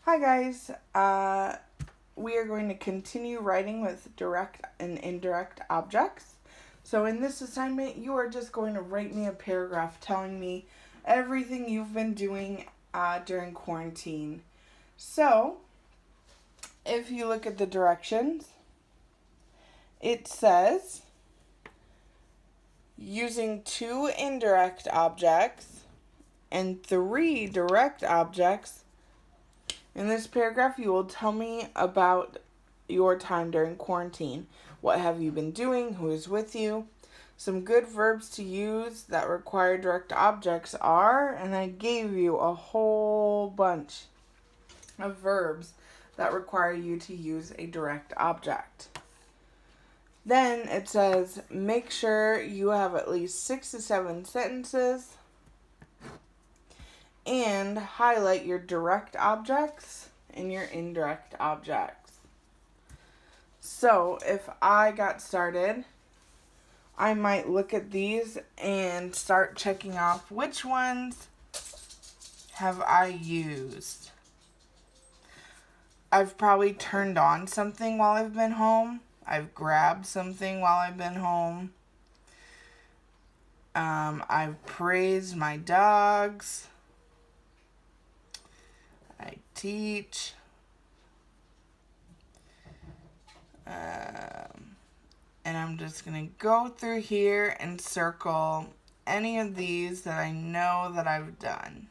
Hi guys, we are going to continue writing with direct and indirect objects. So in this assignment, you are just going to write me a paragraph telling me everything you've been doing during quarantine. So, if you look at the directions, it says using 2 indirect objects and 3 direct objects. In this paragraph, you will tell me about your time during quarantine. What have you been doing? Who is with you? Some good verbs to use that require direct objects are, and I gave you a whole bunch of verbs that require you to use a direct object. Then it says, make sure you have at least 6 to 7 sentences and highlight your direct objects and your indirect objects. So if I got started, I might look at these and start checking off which ones have I used. I've probably turned on something while I've been home. I've grabbed something while I've been home. I've praised my dogs. I teach. And I'm just going to go through here and circle any of these that I know that I've done.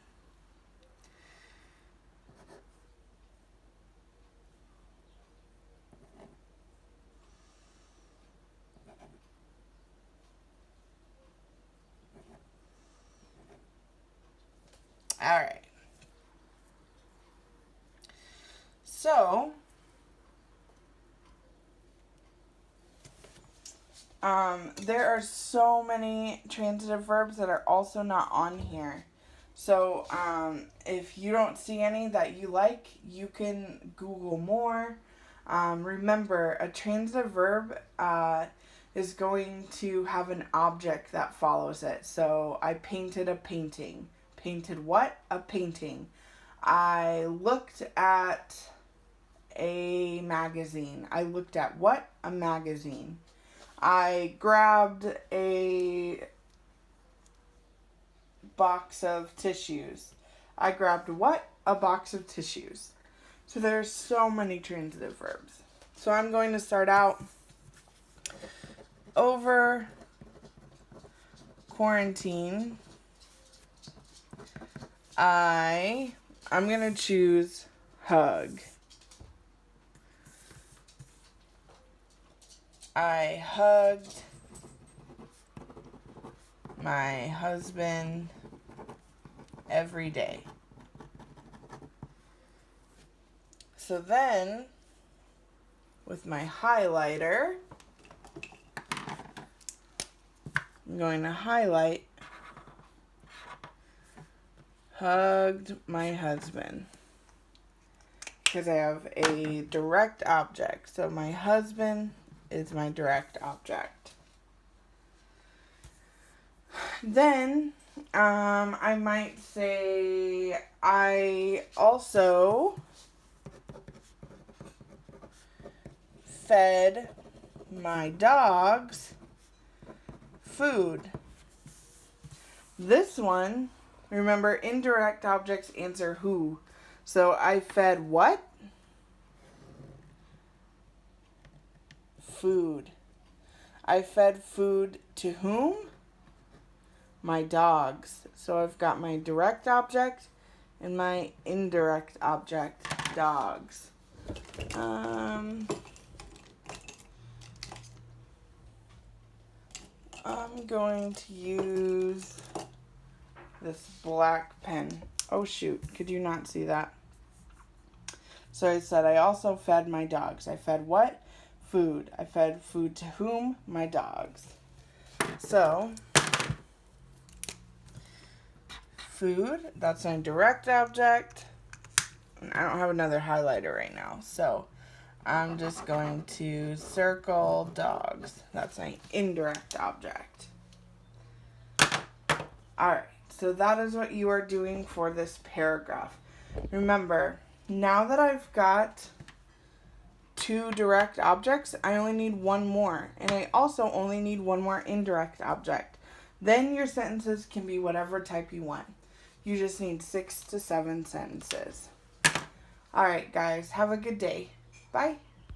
All right. So, there are so many transitive verbs that are also not on here. So, if you don't see any that you like, you can Google more. Remember, a transitive verb is going to have an object that follows it. So, I painted a painting. Painted what? A painting. I looked at a magazine. I looked at what? A magazine. I grabbed a box of tissues. I grabbed what? A box of tissues. So there's so many transitive verbs. So I'm going to start out over quarantine. I'm going to choose hug. I hugged my husband every day. So then, with my highlighter, I'm going to highlight hugged my husband because I have a direct object. So my husband is my direct object. Then I might say I also fed my dogs food. This one, remember, indirect objects answer who. So I fed what? Food. I fed food to whom? My dogs. So I've got my direct object and my indirect object, dogs. I'm going to use this black pen. Oh shoot, could you not see that? So I said I also fed my dogs. I fed what? Food. I fed food to whom? My dogs. So, food, that's my direct object. And I don't have another highlighter right now. So, I'm just going to circle dogs. That's my indirect object. Alright, so that is what you are doing for this paragraph. Remember, now that I've got 2 direct objects, I only need 1 more. And I also only need 1 more indirect object. Then your sentences can be whatever type you want. You just need 6 to 7 sentences. Alright guys, have a good day. Bye.